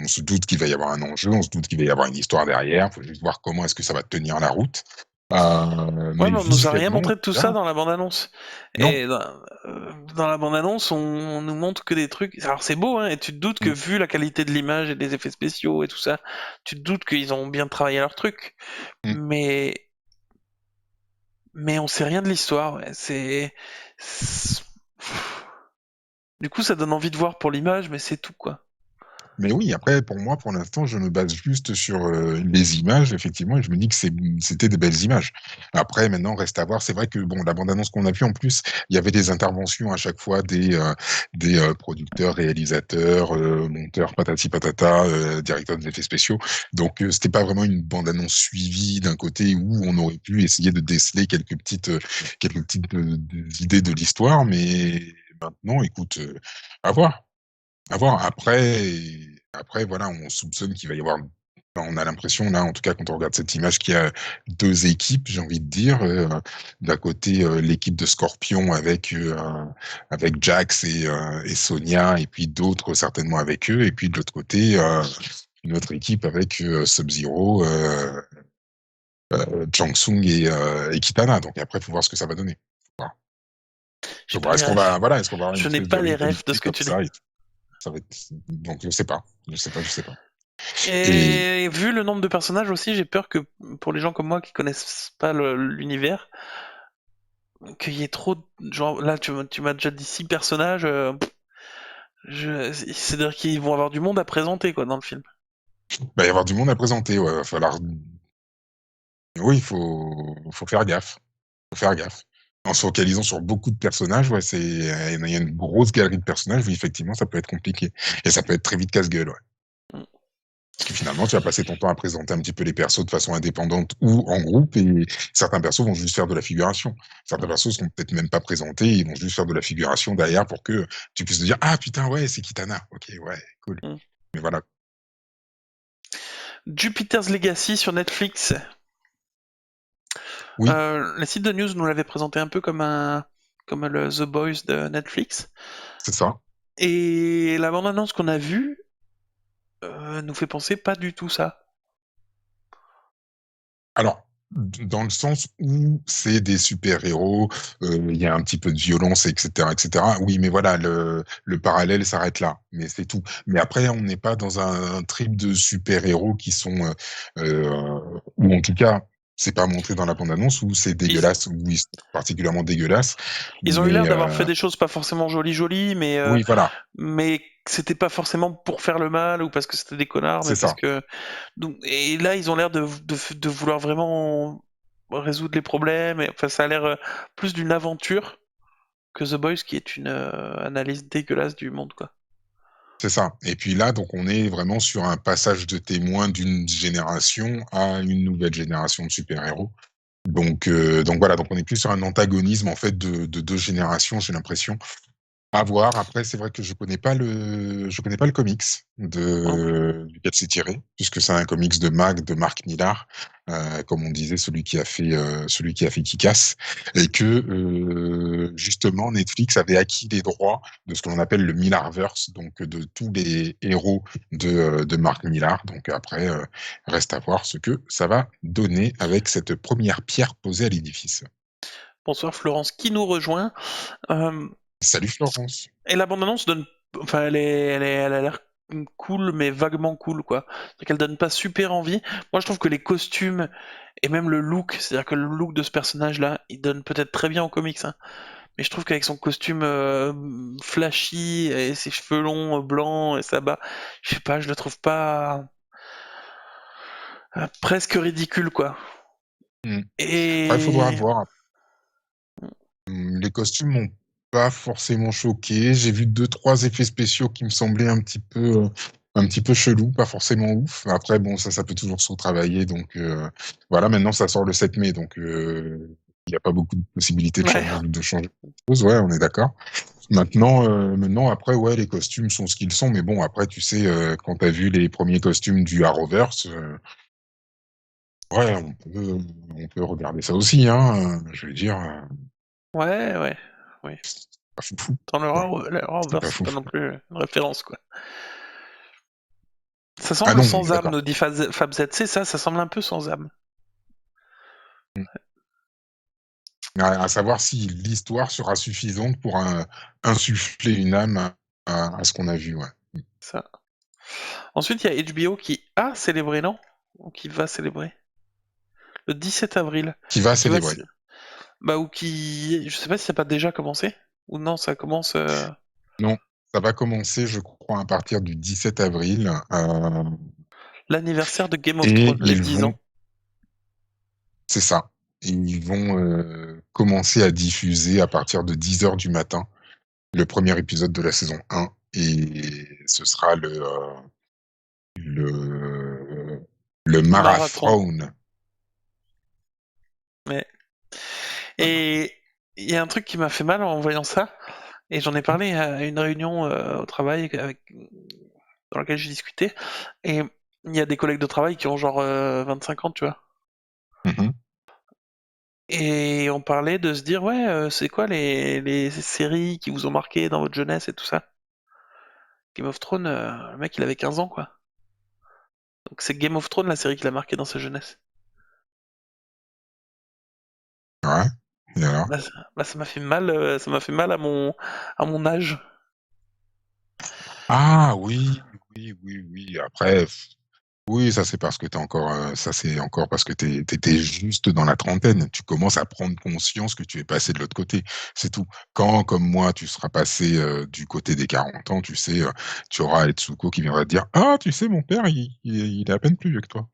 se doute qu'il va y avoir un enjeu, on se doute qu'il va y avoir une histoire derrière, faut juste voir comment est-ce que ça va tenir la route. Ouais, Mais mais on nous a rien visuellement, montré de tout ça là, dans la bande-annonce. non. Et dans la bande-annonce, on nous montre que des trucs. Alors c'est beau, hein, et tu te doutes que Mmh, vu la qualité de l'image et des effets spéciaux et tout ça, tu te doutes qu'ils ont bien travaillé leur truc. mmh. Mais on sait rien de l'histoire. Ouais. Du coup, ça donne envie de voir pour l'image, mais c'est tout, quoi. Mais oui, après, pour moi, pour l'instant, je me base juste sur, les images, effectivement, et je me dis que c'était des belles images. Après, maintenant, reste à voir. C'est vrai que, bon, la bande annonce qu'on a vue, en plus, il y avait des interventions à chaque fois des producteurs, réalisateurs, monteurs, patati patata, directeurs des effets spéciaux. Donc, c'était pas vraiment une bande annonce suivie d'un côté où on aurait pu essayer de déceler quelques petites idées de l'histoire. Mais maintenant, écoute, à voir. À voir. Après, voilà, on soupçonne qu'il va y avoir, enfin, on a l'impression là, en tout cas, quand on regarde cette image, qu'il y a 2 équipes, j'ai envie de dire. D'un côté, l'équipe de Scorpion avec Jax et Sonya, et puis d'autres certainement avec eux, et puis de l'autre côté, une autre équipe avec, Sub-Zero, Shang Tsung et Kitana. Donc après, faut voir ce que ça va donner. Faut voir. J'ai Faut pas voir. les Est-ce qu'on refs. va voilà, est-ce qu'on va avoir une Je n'ai espèce de pas les refs de rivalité ce que comme tu dis. ça? Et ça va être donc je sais pas. Je sais pas, je sais pas. Et Et vu le nombre de personnages aussi, j'ai peur que pour les gens comme moi qui connaissent pas l'univers, qu'il y ait trop genre là tu m'as déjà dit 6 personnages, c'est-à-dire qu'ils vont avoir du monde à présenter quoi dans le film. il va y avoir du monde à présenter, ouais, va falloir oui, il faut faire gaffe, faut faire gaffe. En se focalisant sur beaucoup de personnages, ouais, il y a une grosse galerie de personnages, oui, effectivement, ça peut être compliqué et ça peut être très vite casse-gueule, ouais. Mm. Parce que finalement, tu vas passer ton temps à présenter un petit peu les persos de façon indépendante ou en groupe, et certains persos vont juste faire de la figuration. Certains Mm. persos seront peut-être même pas présentés, ils vont juste faire de la figuration derrière pour que tu puisses te dire: «Ah putain, ouais, c'est Kitana. OK, ouais, cool». Mm. Mais voilà. Jupiter's Legacy sur Netflix. Oui, Les sites de news nous l'avaient présenté un peu comme le The Boys de Netflix. c'est ça. Et la bande-annonce qu'on a vue nous fait penser pas du tout ça. Alors, dans le sens où c'est des super-héros, il y a un petit peu de violence et cetera et cetera. Oui, mais voilà, le parallèle s'arrête là, mais c'est tout. Mais après, on n'est pas dans un trip de super-héros qui sont, ou en tout cas, c'est pas montré dans la bande annonce, où c'est Ils, dégueulasse, où ils sont particulièrement dégueulasses. ils ont eu Mais, l'air d'avoir fait des choses pas forcément jolies, oui, voilà, mais c'était pas forcément pour faire le mal ou parce que c'était des connards, mais c'est parce ça. que donc et là ils ont l'air de vouloir vraiment résoudre les problèmes. Enfin, ça a l'air plus d'une aventure que The Boys, qui est une analyse dégueulasse du monde, quoi. C'est ça. Et puis là, donc on est vraiment sur un passage de témoin d'une génération à une nouvelle génération de super-héros. Donc voilà, donc on est plus sur un antagonisme en fait de 2 générations, j'ai l'impression. À voir. Après, c'est vrai que je connais pas le comics Moi non plus. duquel c'est tiré, puisque c'est un comics de Mark Millar, comme on disait, celui qui a fait Kick-Ass, et que justement Netflix avait acquis les droits de ce que l'on appelle le Millarverse, donc de tous les héros de Mark Millar. Donc après, reste à voir ce que ça va donner avec cette première pierre posée à l'édifice. Bonsoir Florence qui nous rejoint. Euh, Salut Florence. et la bande-annonce donne. Enfin, elle a l'air cool, mais vaguement cool, quoi. C'est qu'elle donne pas super envie. Moi, je trouve que les costumes et même le look, c'est-à-dire que le look de ce personnage-là, il donne peut-être très bien en comics, hein, mais je trouve qu'avec son costume flashy et ses cheveux longs blancs et sa barbe, je sais pas, je le trouve pas presque ridicule, quoi. Hmm. Après, il faudra Et voir. Les costumes m'ont pas forcément choqué. J'ai vu deux, trois effets spéciaux qui me semblaient un petit peu chelous, pas forcément ouf. Après, bon, ça peut toujours se retravailler. Donc, voilà, maintenant, ça sort le 7 mai. Donc, il n'y a pas beaucoup de possibilités de ouais, changer, de changer de choses. Ouais, on est d'accord. Maintenant, après, ouais, les costumes sont ce qu'ils sont. Mais bon, après, tu sais, quand tu as vu les premiers costumes du Arrowverse, ouais, on peut regarder ça aussi, hein. Je veux dire, ouais, ouais, oui. pas fou, Dans quoi. le C'est Horrorverse, pas c'est fou. pas non plus une référence, quoi. Ça Ah semble non, on est sans âme, d'accord. nous dit Fab Z. C'est ça, ça semble un peu sans âme. Mm. À savoir si l'histoire sera suffisante pour insuffler une âme à ce qu'on a vu, ouais. Ça. Ensuite, il y a HBO qui a célébré, non? Ou qui va célébrer? Le 17 avril. Qui va Qui va. célébrer. Bah, ou qui. Je sais pas si ça n'a pas déjà commencé. Ou non, ça commence. Non, ça va commencer, je crois, à partir du 17 avril. L'anniversaire de Game of Et Thrones, les ils 10 vont, ans. c'est ça, et ils vont commencer à diffuser à partir de 10 heures du matin le premier épisode de la saison 1. Et ce sera le, le Marathon. marathon. Mais. Voilà. Et il y a un truc qui m'a fait mal en voyant ça. Et j'en ai parlé à une réunion au travail dans laquelle j'ai discuté. Et il y a des collègues de travail qui ont genre 25 ans, tu vois. Mhm. Et on parlait de se dire, ouais, c'est quoi les séries qui vous ont marqué dans votre jeunesse et tout ça. Game of Thrones, le mec il avait 15 ans, quoi. Donc c'est Game of Thrones la série qui l'a marqué dans sa jeunesse. Ouais. Et alors? Bah, ça m'a fait mal, ça m'a fait mal à mon âge. Ah oui, oui, oui, oui. Après, oui, ça c'est parce que ça c'est encore parce que t'étais juste dans la trentaine. Tu commences à prendre conscience que tu es passé de l'autre côté. C'est tout. Quand, comme moi, tu seras passé du côté des 40 ans, tu sais, tu auras Etsuko qui viendra te dire, ah, tu sais, mon père, il est à peine plus vieux que toi.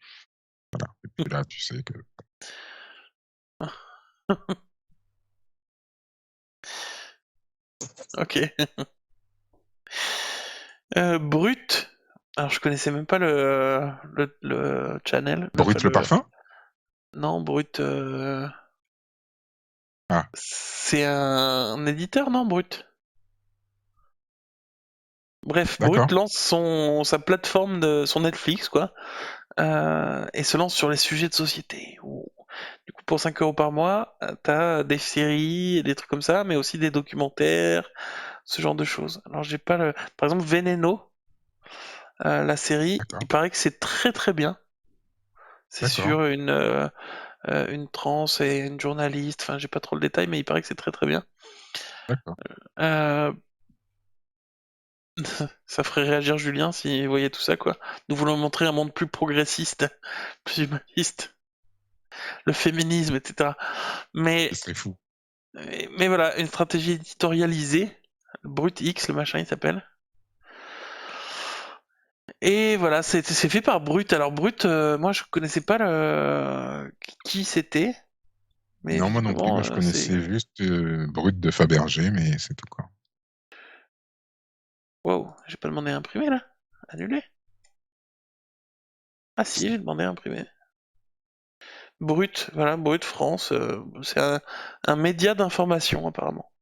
Voilà. Et puis là, tu sais que. Ok. Brut. Alors je connaissais même pas le channel. Enfin Brut le parfum? Non, Brut. Ah, C'est un éditeur, non, Brut? Bref, Brut d'accord, lance sa plateforme de son Netflix, quoi, et se lance sur les sujets de société. Du coup, pour 5 € par mois, t'as des séries, des trucs comme ça, mais aussi des documentaires, ce genre de choses. Alors, j'ai pas le. Par exemple, Veneno, la série, il d'accord, paraît que c'est très très bien. C'est d'accord, sur une trans et une journaliste. Enfin, j'ai pas trop le détail, mais il paraît que c'est très très bien. d'accord. Euh, Ça ferait réagir Julien s'il voyait tout ça, quoi. Nous voulons montrer un monde plus progressiste, plus humaniste, le féminisme, etc. Mais, Ce serait fou. mais voilà, une stratégie éditorialisée, Brut X, le machin, il s'appelle. Et voilà, c'est fait par Brut. Alors Brut, moi je connaissais pas qui c'était, mais Non, moi non plus. visiblement Moi, je c'est. connaissais juste Brut de Fabergé, mais c'est tout, quoi. Waouh, j'ai pas demandé à imprimer là? Annulé? Ah si, j'ai demandé à imprimer. Brut, voilà, Brut France, c'est un média d'information apparemment.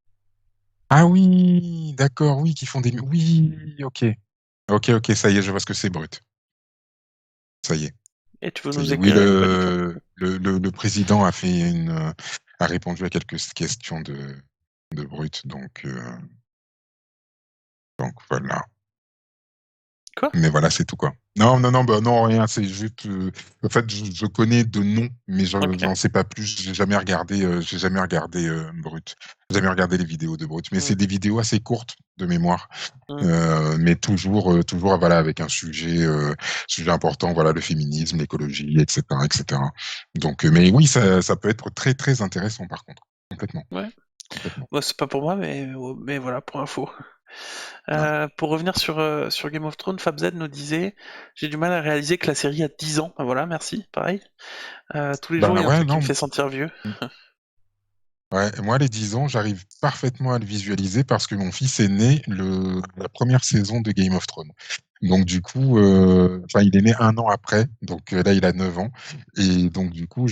Ah oui, d'accord, oui, qui font des... Oui, ok. Ok, ok, ça y est, je vois ce que c'est, Brut. Ça y est. Et tu veux Ça nous y est. Oui, éclairer ou pas du tout? le président a fait a répondu à quelques questions de Brut, donc voilà. Quoi? Mais voilà, c'est tout, quoi. Non, non, non, bah non, rien, c'est juste. En fait, je connais de nom, mais Ok. j'en sais pas plus. J'ai jamais regardé Brut. J'ai jamais regardé les vidéos de Brut. Mais Hmm. c'est des vidéos assez courtes de mémoire. Hmm. Mais toujours, voilà, avec un sujet important, voilà, le féminisme, l'écologie, etc., etc. Donc, mais oui, ça peut être très, très intéressant, par contre. Complètement, Ouais. complètement. Bah, c'est pas pour moi, mais voilà, pour info. Ouais. Pour revenir sur Game of Thrones, FabZ nous disait: j'ai du mal à réaliser que la série a 10 ans. Ah, voilà, merci, pareil. Tous les jours, il Bah y a un ouais, truc qui me non. fait sentir vieux. Ouais, moi, les 10 ans, j'arrive parfaitement à le visualiser parce que mon fils est né la première saison de Game of Thrones. Donc, du coup, enfin, il est né un an après. Donc, là, il a 9 ans. Et donc, du coup,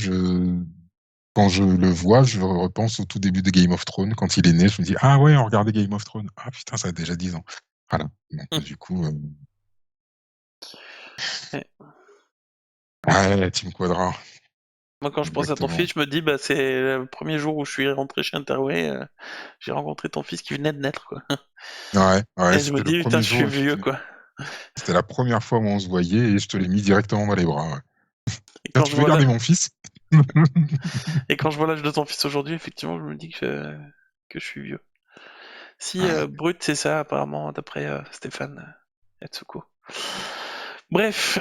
quand je le vois, je repense au tout début de Game of Thrones. Quand il est né, je me dis, ah ouais, on regardait Game of Thrones. Ah putain, ça a déjà 10 ans. Voilà. Donc, du coup, Ouais. ouais, Team Quadra. Moi, quand je pense à ton Exactement. fils, je me dis, bah, c'est le premier jour où je suis rentré chez Interway, j'ai rencontré ton fils qui venait de naître, quoi. Ouais, ouais, Et je me c'était le dis, putain, premier je suis jour, vieux, effectivement. quoi. C'était la première fois où on se voyait et je te l'ai mis directement dans les bras. Ouais. Et Tiens, quand tu je veux vois garder la- mon fils? Et quand je vois l'âge de ton fils aujourd'hui, effectivement, je me dis que je suis vieux. Si, Ouais. Brut, c'est ça, apparemment, d'après Stéphane Yatsuko. Bref.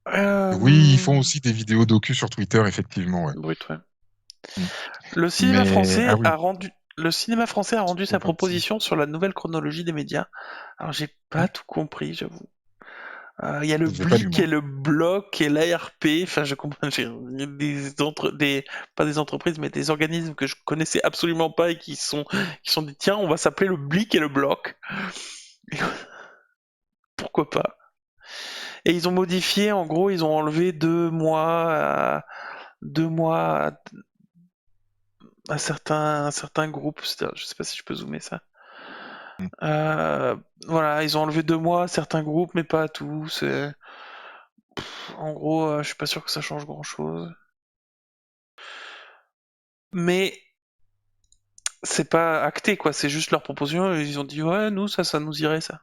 Oui, ils font Euh... aussi des vidéos docu sur Twitter, effectivement, ouais. Brut, ouais. Mm. Le cinéma Mais, ah français oui, a rendu... Le cinéma français a rendu le sa 26. proposition sur la nouvelle chronologie des médias. Alors j'ai Mm. pas tout compris, j'avoue. Il y a le J'ai pas lu, Blick moi. et le Bloc et l'ARP. Enfin, je comprends. Il y a pas des entreprises, mais des organismes que je connaissais absolument pas et qui sont dit tiens, on va s'appeler le Blick et le Bloc. Pourquoi pas? Et ils ont modifié. En gros, ils ont enlevé 2 mois, 2 mois à certains groupes. Je sais pas si je peux zoomer ça. Mm. Euh, voilà, ils ont enlevé 2 mois à certains groupes, mais pas à tous. En gros, je suis pas sûr que ça change grand-chose. Mais c'est pas acté, quoi. C'est juste leur proposition. Et ils ont dit, ouais, nous, ça nous irait, ça.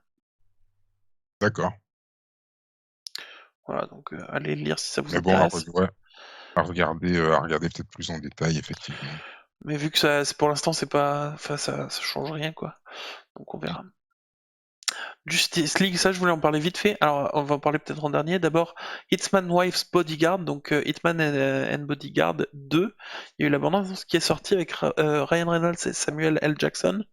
D'accord. Voilà, donc allez le lire si ça vous Mais bon, intéresse. ouais, à regarder peut-être plus en détail, effectivement. Mais vu que ça, pour l'instant, c'est pas, enfin, ça change rien, quoi. Donc on Mm. verra. Justice League, ça, je voulais en parler vite fait. Alors, on va en parler peut-être en dernier. D'abord, Hitman Wife's Bodyguard, donc Hitman and Bodyguard 2. Il y a eu l'abondance qui est sortie avec Ryan Reynolds et Samuel L. Jackson.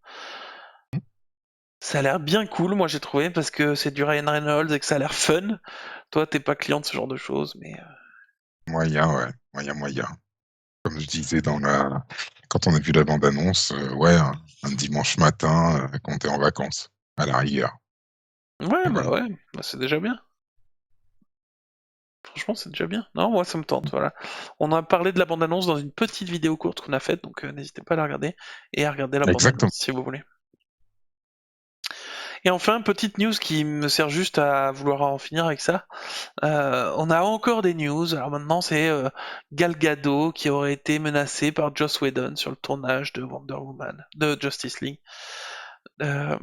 Ça a l'air bien cool, moi j'ai trouvé, parce que c'est du Ryan Reynolds et que ça a l'air fun. Toi, t'es pas client de ce genre de choses, mais Moyen, ouais. Moyen, moyen. Comme je disais quand on a vu la bande-annonce, ouais, un dimanche matin, quand t'es en vacances, à la rigueur. Et voilà. ouais, bah, c'est déjà bien. Franchement, c'est déjà bien. Non, moi ça me tente, voilà. On a parlé de la bande-annonce dans une petite vidéo courte qu'on a faite, donc n'hésitez pas à la regarder et à regarder la Exactement. bande-annonce si vous voulez. Et enfin, petite news qui me sert juste à vouloir en finir avec ça. On a encore des news. Alors maintenant, c'est Gal Gadot qui aurait été menacée par Joss Whedon sur le tournage de Wonder Woman, de Justice League. Euh,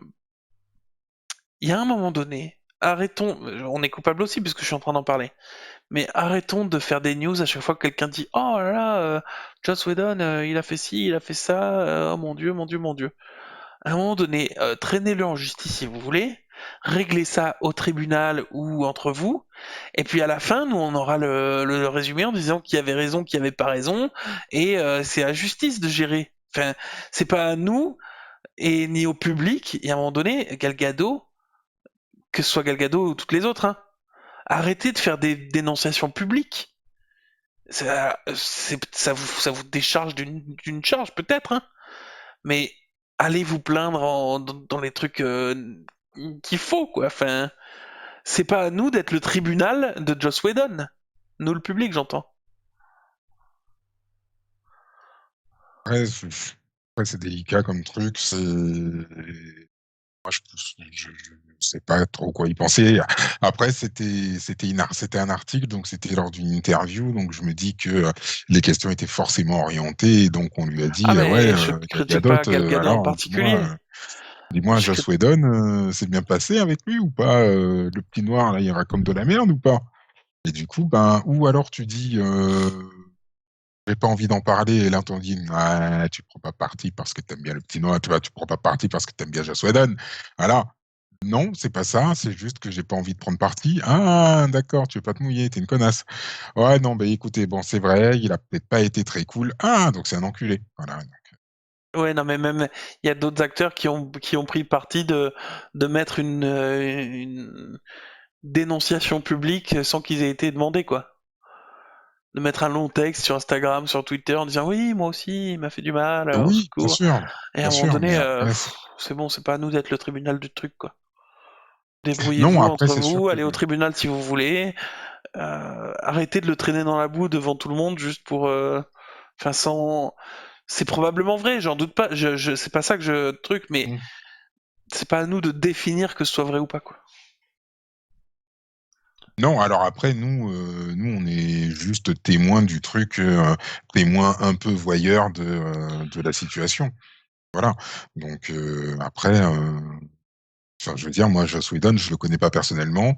Il y a un moment donné, arrêtons, on est coupable aussi puisque je suis en train d'en parler, mais arrêtons de faire des news à chaque fois que quelqu'un dit oh là là, Joss Whedon, il a fait ci, il a fait ça, oh mon dieu, mon dieu, mon dieu. À un moment donné, traînez-le en justice si vous voulez, réglez ça au tribunal ou entre vous, et puis à la fin, nous on aura le résumé en disant qui avait raison, qui avait pas raison, et c'est à la justice de gérer. Enfin, c'est pas à nous et ni au public. Et à un moment donné, Gal Gadot, que ce soit Gal Gadot ou toutes les autres, hein, arrêtez de faire des dénonciations publiques. Ça vous décharge d'une charge peut-être, hein, mais allez vous plaindre dans les trucs qu'il faut, quoi. Enfin, c'est pas à nous d'être le tribunal de Joss Whedon. Nous, le public, j'entends. Ouais, Après, c'est délicat comme truc. Moi, je sais pas trop quoi y penser. Après, c'était un article, donc c'était lors d'une interview, donc je me dis que les questions étaient forcément orientées, et donc on lui a Ah dit, ouais, mais je Gal critique Gadot, pas Gal Gadot en alors particulier. dis-moi, Je Joss cri- Whedon, c'est bien passé avec lui ou pas? Le petit noir là, il raconte de la merde ou pas? Et du coup, ben, ou alors tu dis, j'ai pas envie d'en parler, et là, on dit, ouais, tu prends pas parti parce que t'aimes bien le petit noir, tu vois, tu prends pas parti parce que t'aimes bien Joss Whedon. Voilà. Non, c'est pas ça, c'est juste que j'ai pas envie de prendre parti. Ah, d'accord, tu veux pas te mouiller, t'es une connasse. Ouais, non, bah écoutez, bon, c'est vrai, il a peut-être pas été très cool. Ah, donc c'est un enculé. Voilà. Ouais, non, mais même il y a d'autres acteurs qui ont pris parti de mettre une dénonciation publique sans qu'ils aient été demandés, quoi. De mettre un long texte sur Instagram, sur Twitter en disant oui, moi aussi, il m'a fait du mal, au Oui, secours. Et à un moment mais donné, après, c'est bon, c'est pas à nous d'être le tribunal du truc, quoi. non, Débrouillez-vous après, entre c'est sûr vous, que, allez au tribunal si vous voulez. Arrêtez de le traîner dans la boue devant tout le monde juste pour. Enfin, sans. C'est probablement vrai, j'en doute pas. C'est pas ça que je truc, mais hmm. c'est pas à nous de définir que ce soit vrai ou pas, quoi. Non, alors après, nous, on est juste témoins du truc, témoins un peu voyeurs de la situation. Voilà. Donc, après, enfin, je veux dire, moi, Joss Whedon, je le connais pas personnellement.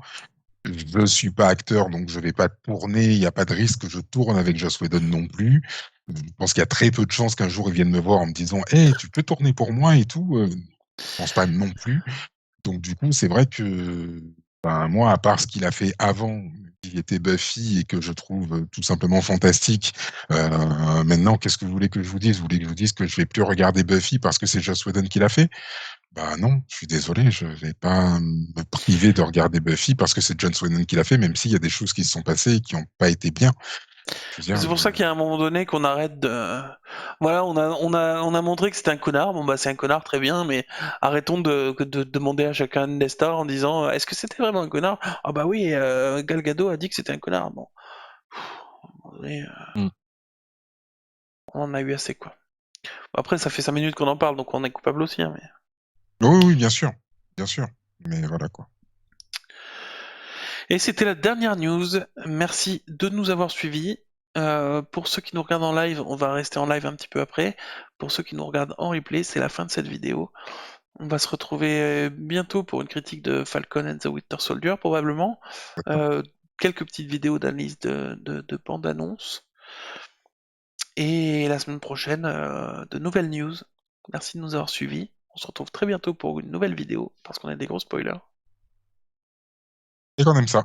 Je ne suis pas acteur, donc je vais pas tourner. Il n'y a pas de risque que je tourne avec Joss Whedon non plus. Je pense qu'il y a très peu de chances qu'un jour il vienne me voir en me disant, hey, tu peux tourner pour moi et tout. Je pense pas non plus. Donc du coup, c'est vrai que ben, moi, à part ce qu'il a fait avant, qui était Buffy et que je trouve tout simplement fantastique, maintenant, qu'est-ce que vous voulez que je vous dise? Vous voulez que je vous dise que je vais plus regarder Buffy parce que c'est Joss Whedon qui l'a fait? Bah non, je suis désolé, je vais pas me priver de regarder Buffy parce que c'est Joss Whedon qui l'a fait, même s'il y a des choses qui se sont passées et qui n'ont pas été bien. Je veux dire, C'est pour ça qu'il y a un moment donné qu'on arrête de. Voilà, on a montré que c'était un connard. Bon, bah, c'est un connard, très bien, mais arrêtons de demander à chacun des stars en disant est-ce que c'était vraiment un connard? Ah, bah oui, Gal Gadot a dit que c'était un connard. Bon, à un moment donné, Mm. on en a eu assez, quoi. Après, ça fait 5 minutes qu'on en parle, donc on est coupable aussi, hein, mais. Oui, oui, bien sûr, mais voilà quoi. Et c'était la dernière news. Merci de nous avoir suivis. Pour ceux qui nous regardent en live, on va rester en live un petit peu après. Pour ceux qui nous regardent en replay, c'est la fin de cette vidéo. On va se retrouver bientôt pour une critique de Falcon and the Winter Soldier, probablement. Euh, Quelques petites vidéos d'analyse de bande-annonce. Et la semaine prochaine, de nouvelles news. Merci de nous avoir suivis. On se retrouve très bientôt pour une nouvelle vidéo, parce qu'on a des gros spoilers. Et qu'on aime ça.